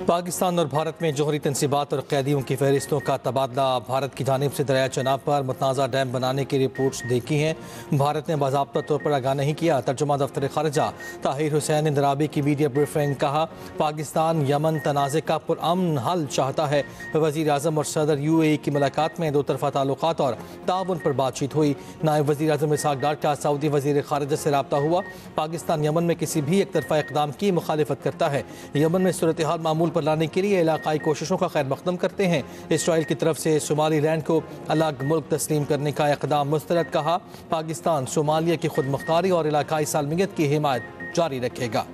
पाकिस्तान और भारत में जौहरी तनसीबात और कैदियों की फहरिस्तों का तबादला। भारत की जानिब से दरिया चनाब पर मुतनाज़ा डैम बनाने की रिपोर्ट्स देखी हैं। भारत ने बाज़ाब्ता तौर पर आगाह नहीं किया। तर्जुमा दफ्तर खारजा ताहिर हुसैन इंदराबी की मीडिया ब्रीफिंग। कहा, पाकिस्तान यमन तनाज़े का पुरअमन हल चाहता है। वज़ीर आज़म और सदर UAE की मुलाकात में दो तरफ़ा ताल्लुकात और ताउन पर बातचीत हुई। नायब वज़ीर आज़म इसहाक डार का सऊदी वज़ीर खारजा से रब्ता हुआ। पाकिस्तान यमन में किसी भी एक तरफ़ा इक़दाम की मुखालिफत करता है। यमन में सूरत हाल मामूल पर लाने के लिए इलाकाई कोशिशों का खैर मकदम करते हैं। इसराइल की तरफ से सोमालीलैंड को अलग मुल्क तस्लीम करने का इक़दाम मुस्तरद। कहा, पाकिस्तान सोमालिया की खुद मुख्तारी और इलाकाई सालमियत की हिमायत जारी रखेगा।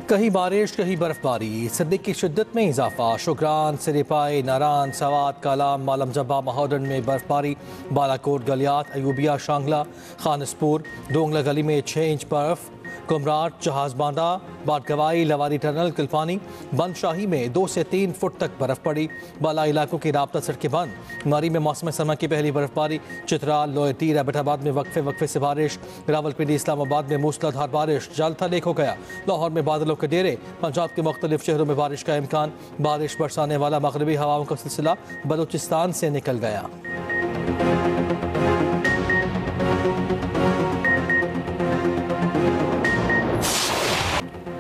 कहीं बारिश कहीं बर्फबारी, सर्दी की शिद्दत में इजाफा। शुक्रान, सिरिपाई, नारान, सवात, कालाम, मालम जब्बा, महाौडन में बर्फबारी। बालाकोट, गलियात, अयूबिया, शांगला, खानसपुर, डोंगला गली में 6 इंच बर्फ। कुमराट, जहाज बांधा, बाटगवाई, लवारी टनल, किल्पानी, बंदशाही में 2 से 3 फुट तक बर्फ पड़ी। बाला इलाकों की राबता सड़कें बंद। मारी में मौसम सरमा की पहली बर्फबारी। चित्राल, लोअर एबटाबाद में वक्फे से बारिश। रावलपिंडी, इस्लामाबाद में मूसलाधार बारिश। जल थलेक हो गया। लाहौर में बादलों के डेरे। पंजाब के मुख्तलिफ शहरों में बारिश का इम्कान। बारिश बरसाने वाला मगरबी हवाओं का सिलसिला बलूचिस्तान से निकल गया।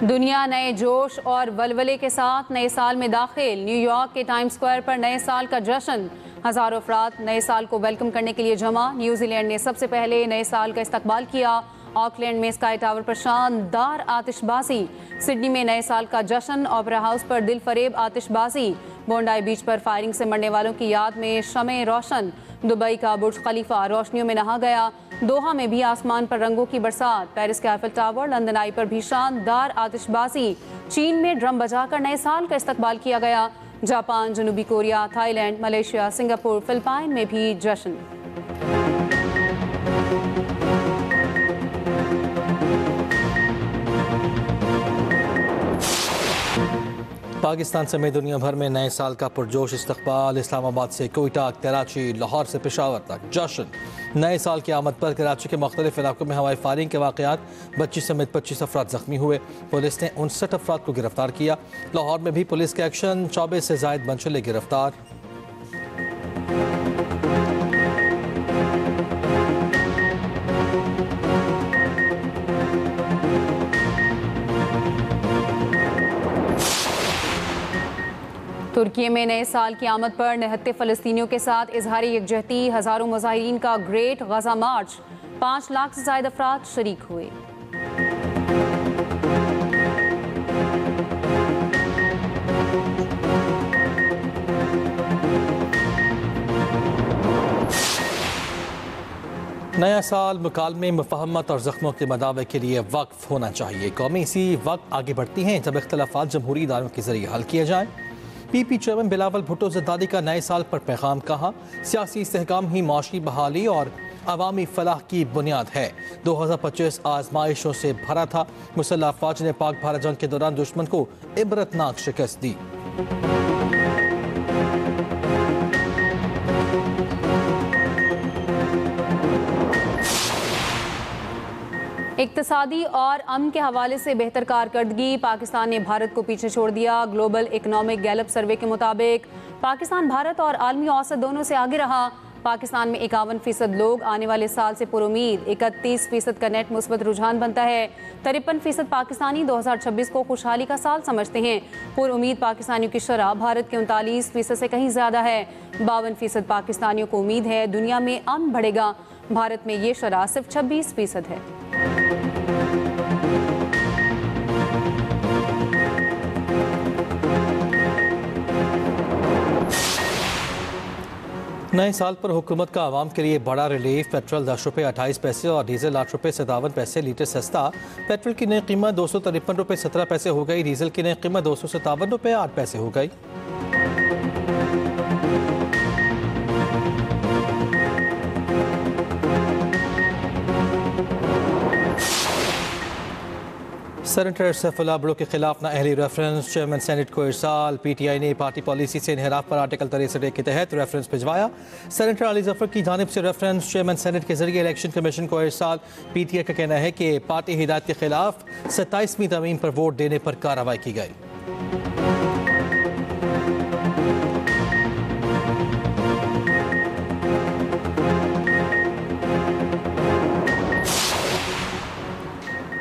दुनिया नए जोश और वलवले के साथ नए साल में दाखिल। न्यूयॉर्क के टाइम्स स्क्वायर पर नए साल का जश्न। हज़ारों अफराद नए साल को वेलकम करने के लिए जमा। न्यूजीलैंड ने सबसे पहले नए साल का इस्तकबाल किया। ऑकलैंड में स्काई टावर पर शानदार आतिशबाजी। सिडनी में नए साल का जश्न। ओपेरा हाउस पर दिल फरेब आतिशबाजी। बोंडाई बीच पर फायरिंग से मरने वालों की याद में शमे रोशन। दुबई का बुर्ज खलीफा रोशनियों में नहा गया। दोहा में भी आसमान पर रंगों की बरसात। पेरिस के आईफल टावर, लंदन आई पर भी शानदार आतिशबाजी। चीन में ड्रम बजाकर नए साल का इस्तकबाल किया गया। जापान, जनूबी Korea, Thailand, Malaysia, Singapore, Philippine में भी जश्न। पाकिस्तान समेत दुनिया भर में नए साल का पुरजोश इस्तकबाल। इस्लामाबाद से कोयटा, कराची, लाहौर से पेशावर तक जश्न। नए साल की आमद पर कराची के मुख्तलिफ इलाकों में हवाई फायरिंग के वाक़यात। 25 समेत 25 अफराद जख्मी हुए। पुलिस ने 59 अफराद को गिरफ्तार किया। लाहौर में भी पुलिस के एक्शन। 24 से जायद मंशले गिरफ्तार। तुर्की में नए साल की आमद पर निहत्ते फ़लस्तीनियों के साथ इजहार यकजहती। हज़ारों मुजाहिरीन का ग्रेट गज़ा मार्च। 5 लाख से ज़ायद अफराद शरीक हुए। नया साल मुकालमे, मुफाहमत और जख्मों के मदावे के लिए वक्फ होना चाहिए। कौमें इसी वक्त आगे बढ़ती हैं जब इख्तलाफात जमहूरी इदारों के जरिए हल किए जाएँ। PP चेयरमैन बिलावल भुट्टो ज़रदारी का नए साल पर पैगाम। कहा, सियासी इस्तेहकाम ही माशी बहाली और अवामी फलाह की बुनियाद है। 2025 आजमाइशों से भरा था। मुसल्लह अफवाज ने पाक भारत जंग के दौरान दुश्मन को इबरतनाक शिकस्त दी। इक्तसादी और अमन के हवाले से बेहतर कारकर्दगी। पाकिस्तान ने भारत को पीछे छोड़ दिया। ग्लोबल इकोनॉमिक गैलप सर्वे के मुताबिक पाकिस्तान भारत और आलमी औसत दोनों से आगे रहा। पाकिस्तान में 51% लोग आने वाले साल से पुरुमीद। 31% का नेट मुस्बत रुझान बनता है। 53% पाकिस्तानी 2026 को खुशहाली का साल समझते हैं। पुरुमीद पाकिस्तानियों की शरह भारत के 39% से कहीं ज़्यादा है। 52% पाकिस्तानियों को उम्मीद है दुनिया में अमन बढ़ेगा। भारत में ये शरह सिर्फ 26% है। नए साल पर हुकूमत का आवाम के लिए बड़ा रिलीफ। पेट्रोल 10 रुपये 28 पैसे और डीजल 8 रुपये 57 पैसे लीटर सस्ता। पेट्रोल की नई कीमत 253 रुपये 17 पैसे हो गई। डीजल की नई कीमत 257 रुपये 8 पैसे हो गई। सेनेटर सैफुल्लाह भुट्टो के खिलाफ नाअहली रेफरेंस, चेयरमैन सेनेट को इरसाल। पीटीआई ने पार्टी पॉलिसी से इनहराफ पर आर्टिकल 63 के तहत रेफरेंस भिजवाया। सेनेटर अली जफर की जानिब से रेफरेंस, चेयरमैन सेनेट के जरिए इलेक्शन कमीशन को इरसाल। पीटीआई का कहना है कि पार्टी हिदायत के खिलाफ 27वीं तरमीम पर वोट देने पर कार्रवाई की गई।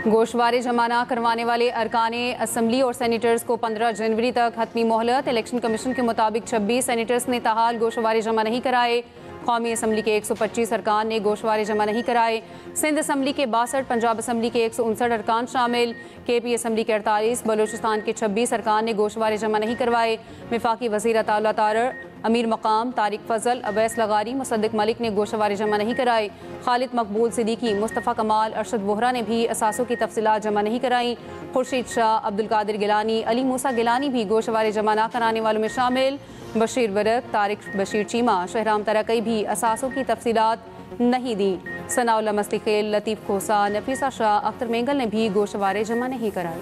गोशवारे जमा न करवाने वाले अरकाने असम्बली और सेनेटर्स को 15 जनवरी तक हतमी मोहलत। इलेक्शन कमीशन के मुताबिक 26 सेनेटर्स ने ताहाल गोशवारे जमा नहीं कराए। कौमी असम्बली के 125 अरकान ने गोशवारे जमा नहीं कराए। सिंध असम्बली के 62, पंजाब असम्बली के 159 अरकान शामिल। KP असम्बली के 48, बलोचिस्तान के 26 अरकान ने गोशवारे जमा नहीं करवाए। वफाकी वज़ीर अताउल्लाह तारर, अमीर मकाम, तारिक फजल, अवैस लगारी, मुसद्दिक मलिक ने गोशवारे जमा नहीं कराए। खालिद मकबूल सिद्दीकी, मुस्तफ़ा कमाल, अरशद बोहरा ने भी असासों की तफसीलात जमा नहीं कराई। खुर्शीद शाह, अब्दुल कादिर गिलानी, अली मूसा गिलानी भी गोशवारे जमा न कराने वालों में शामिल। बशीर वरक, तारिक बशीर चीमा, शहराम तरकई भी असासों की तफसीलात नहीं दी। सनाउल्लाह मस्तिखेल, लतीफ़ खोसा, नफीसा शाह, अख्तर मेंगल ने भी गोशवारे जमा नहीं कराए।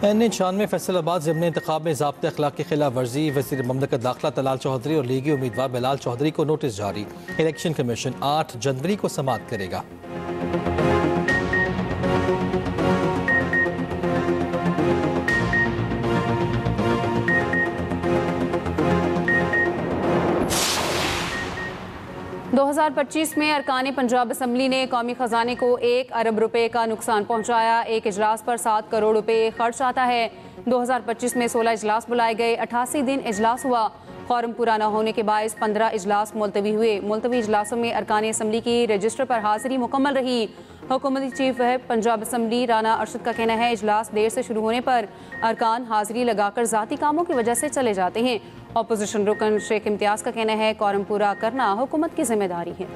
N96 फैसलाबाद ज़िमनी इंतखाब में ज़ाब्ते अखलाक की खिलाफ वर्जी। वज़ीर ममलकत दाखिला तलाल चौधरी और लीगी उम्मीदवार बिलाल चौधरी को नोटिस जारी। इलेक्शन कमीशन 8 जनवरी को समाअत करेगा। दो 2025 में अरकान पंजाब असम्बली ने कौमी ख़जाने को 1 अरब रुपए का नुकसान पहुँचाया। एक इजलास पर 7 करोड़ रुपए खर्च आता है। 2025 में 16 इजलास बुलाए गए, 88 दिन इजलास हुआ। फ़ॉरम पूरा न होने के बायस 15 इजलास मुलतवी हुए। मुलतवी इजलासों में अरकान असम्बली की रजिस्टर पर हाजिरी मुकम्मल रही। हुकूमती chief whip Punjab assembly Rana Arshad का कहना है, इजलास देर से शुरू होने पर अरकान हाजिरी लगाकर ज़ाती कामों की वजह से चले जाते हैं। अपोजिशन रुकन शेख इम्तियाज़ का कहना है, कौरम पूरा करना हुकूमत की जिम्मेदारी है।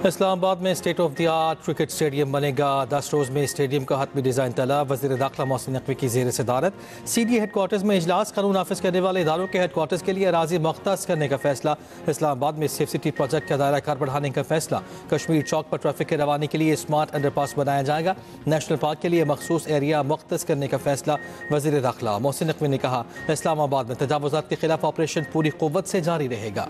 इस्लामाबाद में state of the art cricket stadium बनेगा। 10 रोज़ में स्टेडियम का हतमी डिज़ाइन तलब। वज़ीर दाखिला मोहसिन नकवी की ज़ेर सदारत CD हेडक्वार्टर्स में इजलास। कानून नाफिज करने वाले इदारों के हेडक्वार्टर्स के लिए अराज़ी मुख्तस करने का फैसला। इस्लामाबाद में सेफ सिटी प्रोजेक्ट का दायरा कार बढ़ाने का फैसला। कश्मीर चौक पर ट्रैफिक के रवानी के लिए स्मार्ट अंडरपास बनाया जाएगा। नेशनल पार्क के लिए मखसूस एरिया मुख्तस करने का फैसला। वज़ीर दाखिला मोहसिन नकवी ने कहा, इस्लामाबाद में तजावुज़ात के खिलाफ ऑपरेशन पूरी क़ुव्वत से जारी रहेगा।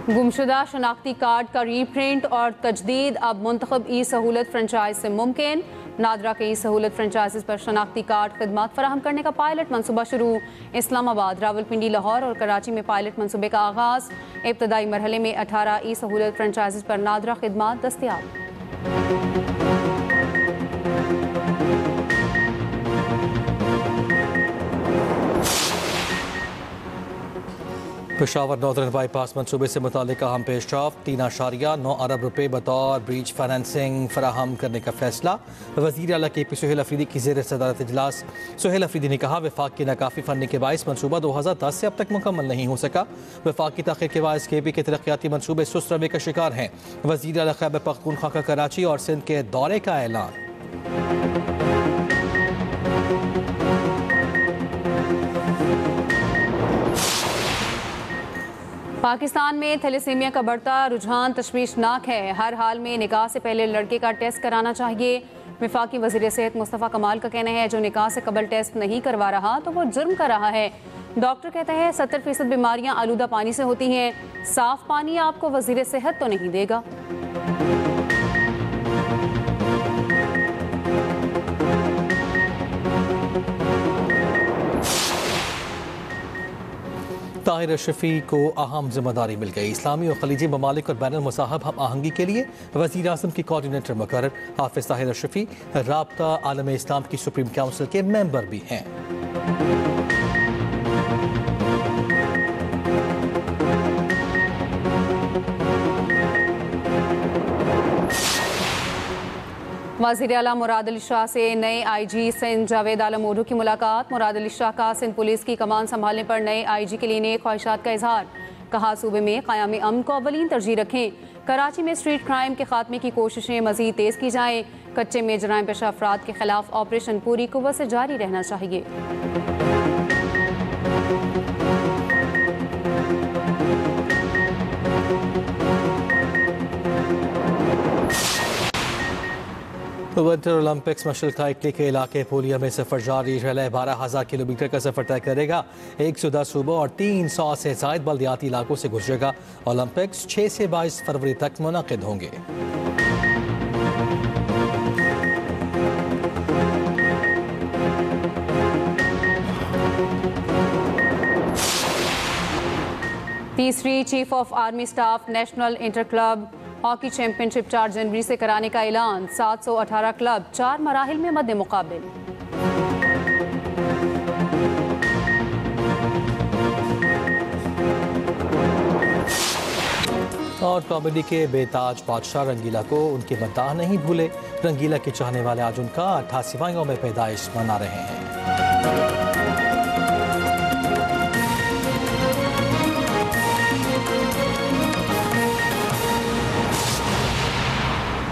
गुमशुदा शनाख्ती कार्ड का रीप्रिंट और तजदीद अब मुंतखब ई सहूलत फ्रेंचाइज से मुमकिन। नादरा के ई सहूलत फ्रेंचाइज पर शनाख्ती कार्ड खदमात फराहम करने का पायलट मनसूबा शुरू। इस्लामाबाद, रावलपिंडी, लाहौर और कराची में पायलट मनसूबे का आगाज़। इब्तदाई मरहले में 18 ई सहूलत फ्रेंचाइज पर नादरा खदमात दस्तियाब। पेशावर नॉर्दर्न बाईपास मनसूबे से मुतालिक अहम पेशरफ। 3.9 अरब रुपए बतौर ब्रीच फाइनेंसिंग फराहम करने का फैसला। वज़ीर आला KP सुहेल अफरीदी की ज़ेर सदारत इजलास। सुहेल अफरीदी ने कहा, वफाक की नाकाफ़ी फंडिंग के बायस मनसूबा 2010 से अब तक मुकम्मल नहीं हो सका। वफाक की ताख़ीर के बायस KP के तरक्याती मनसूबे सुस्त रवे का शिकार हैं। वज़ीर आला खैबर पख्तूनख्वा का कराची और सिंध के दौरे का ऐलान। पाकिस्तान में थैलेसीमिया का बढ़ता रुझान तशवीशनाक है। हर हाल में निकाह से पहले लड़के का टेस्ट कराना चाहिए। वफाकी वज़ीर सेहत मुस्तफ़ा कमाल का कहना है, जो निकाह से कबल टेस्ट नहीं करवा रहा तो वो जुर्म कर रहा है। डॉक्टर कहता है 70% बीमारियां आलूदा पानी से होती हैं। साफ पानी आपको वज़ीर सेहत तो नहीं देगा। ताहिर अशरफी को अहम जिम्मेदारी मिल गई। इस्लामी और खलीजी ममालिक और बैनुल मुसाहब हम आहंगी के लिए वज़ीर आज़म की कोऑर्डिनेटर मुकर्रर। हाफिज़ ताहिर अशरफी राब्ता आलम इस्लाम की सुप्रीम काउंसिल के मेंबर भी हैं। वज़ीर आला मुराद अली शाह से नए IG सिंध जावेद आलम ओढू की मुलाकात। मुराद अली शाह का सिंध पुलिस की कमान संभालने पर नए IG के लिए नेक ख्वाहिशात का इजहार। कहा सूबे में क़याम अमन को अव्वलीन तरजीह रखें। कराची में स्ट्रीट क्राइम के खात्मे की कोशिशें मज़ीद तेज़ की जाएँ। कच्चे में जराइम पेशा अफराद के खिलाफ ऑपरेशन पूरी कुव्वत से जारी रहना चाहिए। विंटर ओलंपिक्स मशरक़ा इटली के इलाके पूलिया में सफ़र जारी। रिले 12,000 किलोमीटर का सफ़र तय करेगा। 110 सूबों और 300 से ज़ायद बल्दियाती इलाकों से गुजरेगा। ओलंपिक्स 6 से 22 फरवरी तक मुनक़िद होंगे। तीसरी chief of army staff national inter club hockey championship 4 जनवरी से कराने का ऐलान। 718 क्लब 4 मराहिल में मद्दे मुकाबिल। और कॉमेडी के बेताज बादशाह रंगीला को उनके मद्दाह नहीं भूले। रंगीला के चाहने वाले आज उनका 88वां यौम पैदाइश मना रहे हैं।